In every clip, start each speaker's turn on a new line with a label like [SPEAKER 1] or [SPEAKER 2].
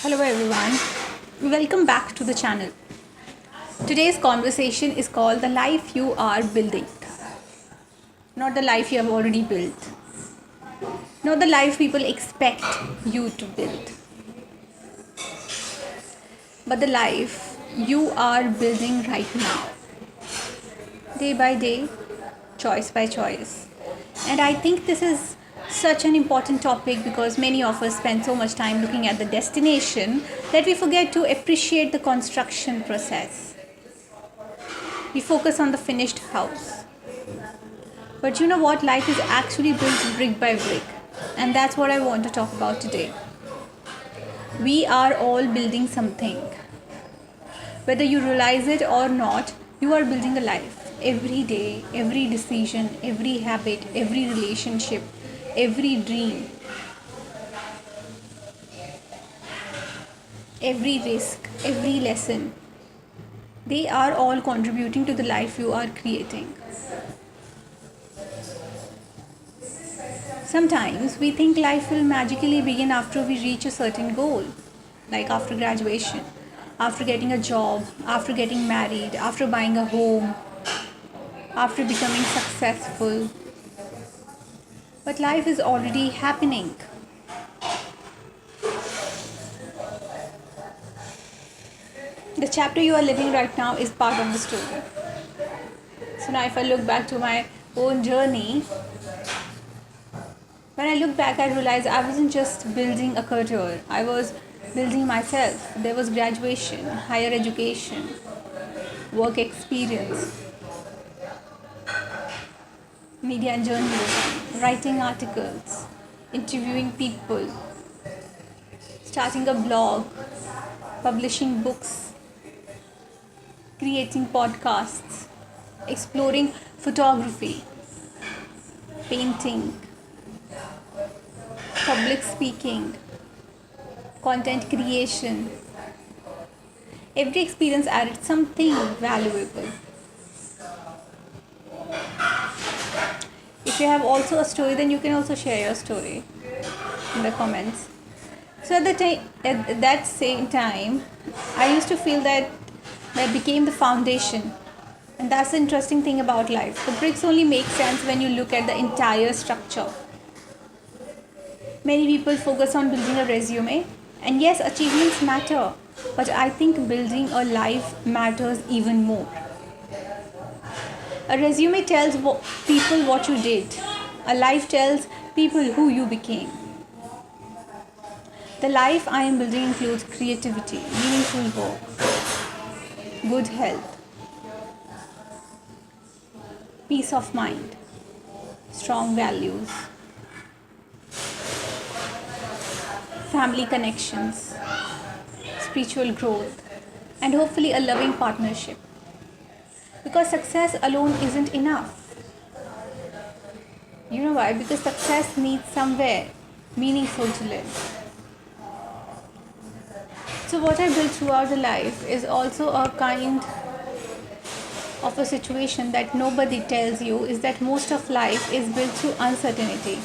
[SPEAKER 1] Hello everyone, welcome back to the channel. Today's conversation is called The Life You Are Building. Not the life you have already built, not the life people expect you to build, but the life you are building right now, day by day, choice by choice. And I think this is such an important topic because many of us spend so much time looking at the destination that we forget to appreciate the construction process. We focus on the finished house. But you know what? Life is actually built brick by brick. And that's what I want to talk about today. We are all building something. Whether you realize it or not, you are building a life. Every day, every decision, every habit, every relationship, every dream, every risk, every lesson, they are all contributing to the life you are creating. Sometimes we think life will magically begin after we reach a certain goal, like after graduation, after getting a job, after getting married, after buying a home, after becoming successful. But life is already happening. The chapter you are living right now is part of the story. So now, if I look back to my own journey, when I look back, I realized I wasn't just building a career, I was building myself. There was graduation, higher education, work experience, media and journalism, writing articles, interviewing people, starting a blog, publishing books, creating podcasts, exploring photography, painting, public speaking, content creation. Every experience added something valuable. If you have also a story, then you can also share your story in the comments. So at that same time, I used to feel that became the foundation. And that's the interesting thing about life. The bricks only make sense when you look at the entire structure. Many people focus on building a resume, and yes, achievements matter, but I think building a life matters even more. A resume tells people what you did, a life tells people who you became. The life I am building includes creativity, meaningful work, good health, peace of mind, strong values, family connections, spiritual growth, and hopefully a loving partnership. Because success alone isn't enough. You know why? Because success needs somewhere meaningful to live. So, what I built throughout the life is also a kind of a situation that nobody tells you is that most of life is built through uncertainty.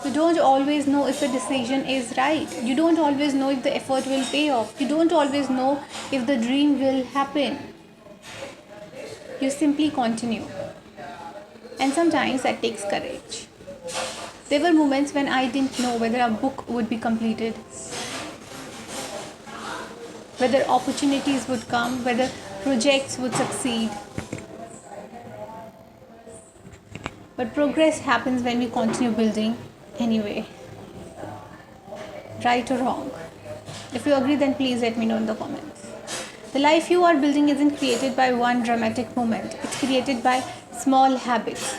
[SPEAKER 1] You don't always know if a decision is right. You don't always know if the effort will pay off. You don't always know if the dream will happen. You simply continue. And sometimes that takes courage. There were moments when I didn't know whether a book would be completed, whether opportunities would come, whether projects would succeed. But progress happens when we continue building anyway. Right or wrong? If you agree, then please let me know in the comments. The life you are building isn't created by one dramatic moment, it's created by small habits.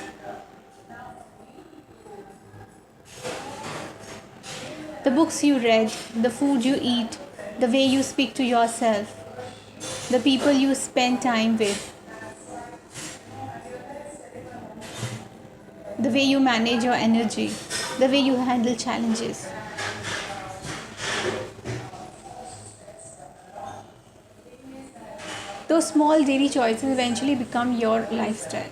[SPEAKER 1] The books you read, the food you eat, the way you speak to yourself, the people you spend time with, the way you manage your energy, the way you handle challenges. Those small daily choices eventually become your lifestyle.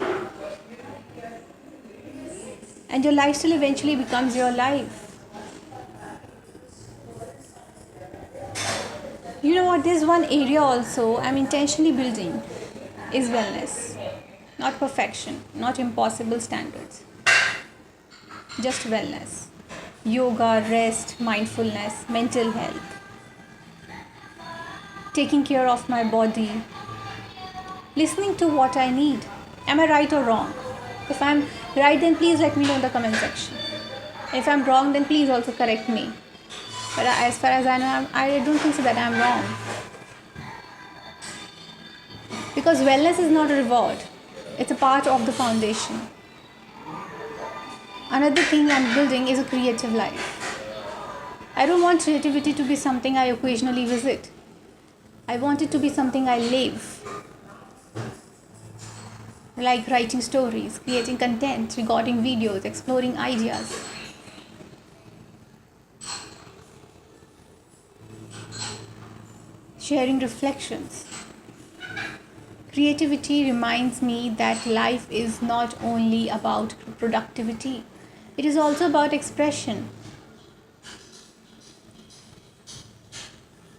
[SPEAKER 1] And your lifestyle eventually becomes your life. You know what? There's one area also I'm intentionally building is wellness. Not perfection, not impossible standards, just wellness. Yoga, rest, mindfulness, mental health, taking care of my body, listening to what I need. Am I right or wrong? If I'm right, then please let me know in the comment section. If I'm wrong, then please also correct me. But as far as I know, I don't think so that I'm wrong. Because wellness is not a reward, it's a part of the foundation. Another thing I'm building is a creative life. I don't want creativity to be something I occasionally visit. I want it to be something I live. Like writing stories, creating content, recording videos, exploring ideas. Sharing reflections. Creativity reminds me that life is not only about productivity, it is also about expression.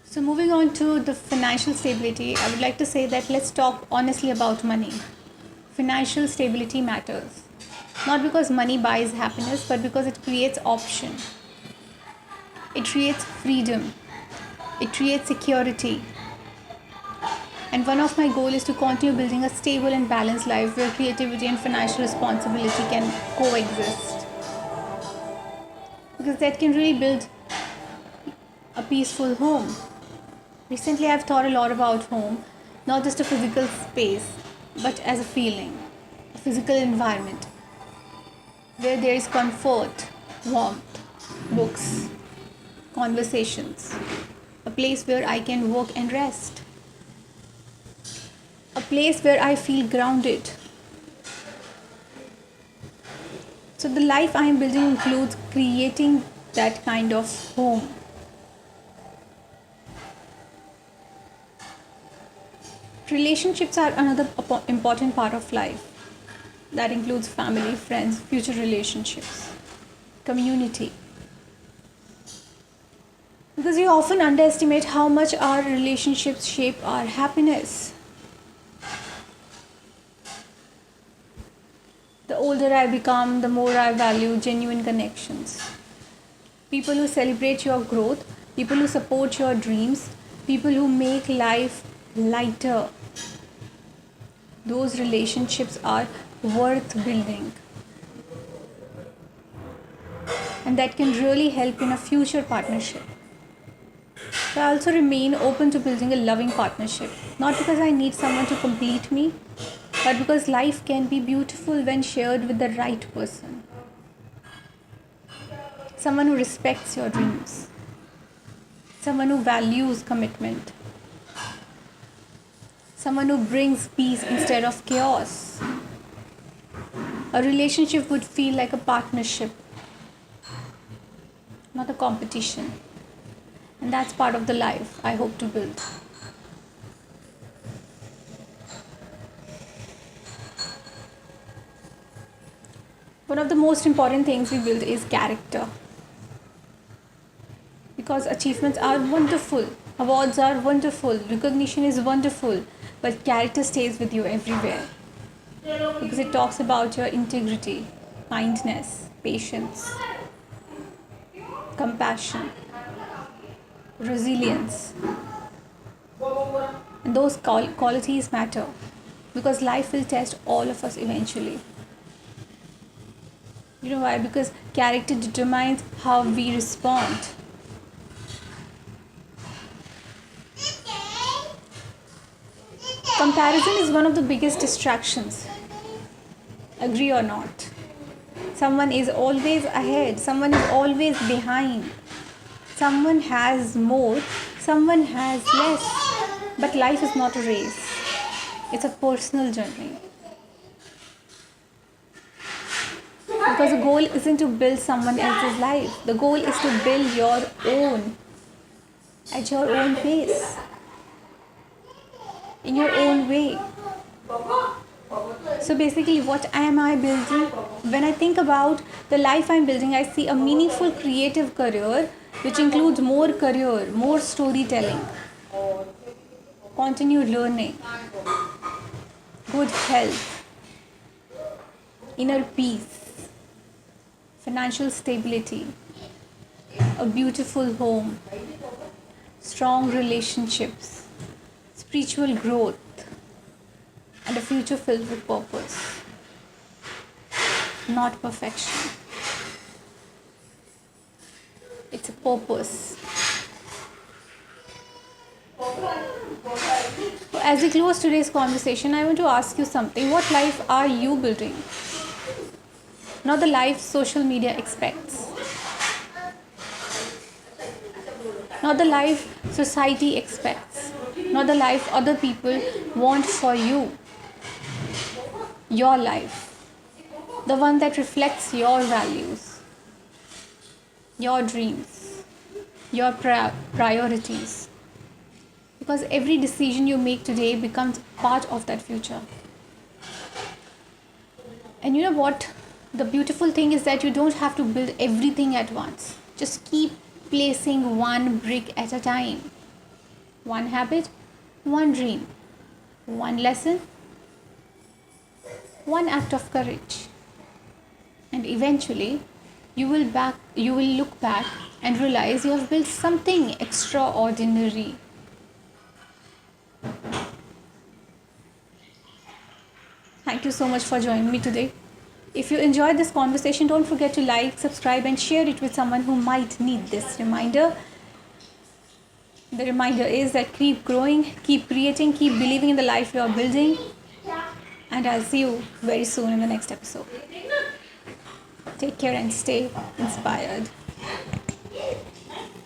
[SPEAKER 1] So, moving on to the financial stability, I would like to say that let's talk honestly about money. Financial stability matters. Not because money buys happiness, but because it creates option. It creates freedom. It creates security. And one of my goals is to continue building a stable and balanced life where creativity and financial responsibility can coexist. Because that can really build a peaceful home. Recently, I've thought a lot about home, not just a physical space, but as a feeling, a physical environment where there is comfort, warmth, books, conversations, a place where I can work and rest, a place where I feel grounded. So, the life I am building includes creating that kind of home. Relationships are another important part of life. That includes family, friends, future relationships, community. Because we often underestimate how much our relationships shape our happiness. The older I become, the more I value genuine connections. People who celebrate your growth, people who support your dreams, people who make life lighter. Those relationships are worth building. And that can really help in a future partnership. So I also remain open to building a loving partnership. Not because I need someone to complete me, but because life can be beautiful when shared with the right person. Someone who respects your dreams. Someone who values commitment. Someone who brings peace instead of chaos. A relationship would feel like a partnership, not a competition. And that's part of the life I hope to build. One of the most important things we build is character. Because achievements are wonderful, awards are wonderful, recognition is wonderful, but character stays with you everywhere. Because it talks about your integrity, kindness, patience, compassion, resilience. And those qualities matter because life will test all of us eventually. You know why? Because character determines how we respond. Comparison is one of the biggest distractions. Agree or not? Someone is always ahead, someone is always behind. Someone has more, someone has less. But life is not a race, it's a personal journey. Because the goal isn't to build someone else's life, the goal is to build your own at your own pace, in your own way. So basically, what am I building? When I think about the life I'm building, I see a meaningful creative career which includes more career, more storytelling, continue learning, good health, inner peace, financial stability, a beautiful home, strong relationships, spiritual growth, and a future filled with purpose, not perfection. It's a purpose. So as we close today's conversation, I want to ask you something. What life are you building? Not the life social media expects, not the life society expects, not the life other people want for you. Your life, the one that reflects your values, your dreams, your priorities. Because every decision you make today becomes part of that future. And you know what? The beautiful thing is that you don't have to build everything at once. Just keep placing one brick at a time. One habit, one dream, one lesson, one act of courage. And eventually, you will look back and realize you have built something extraordinary. Thank you so much for joining me today. If you enjoyed this conversation, don't forget to like, subscribe, and share it with someone who might need this reminder. The reminder is that keep growing, keep creating, keep believing in the life you are building. And I'll see you very soon in the next episode. Take care and stay inspired.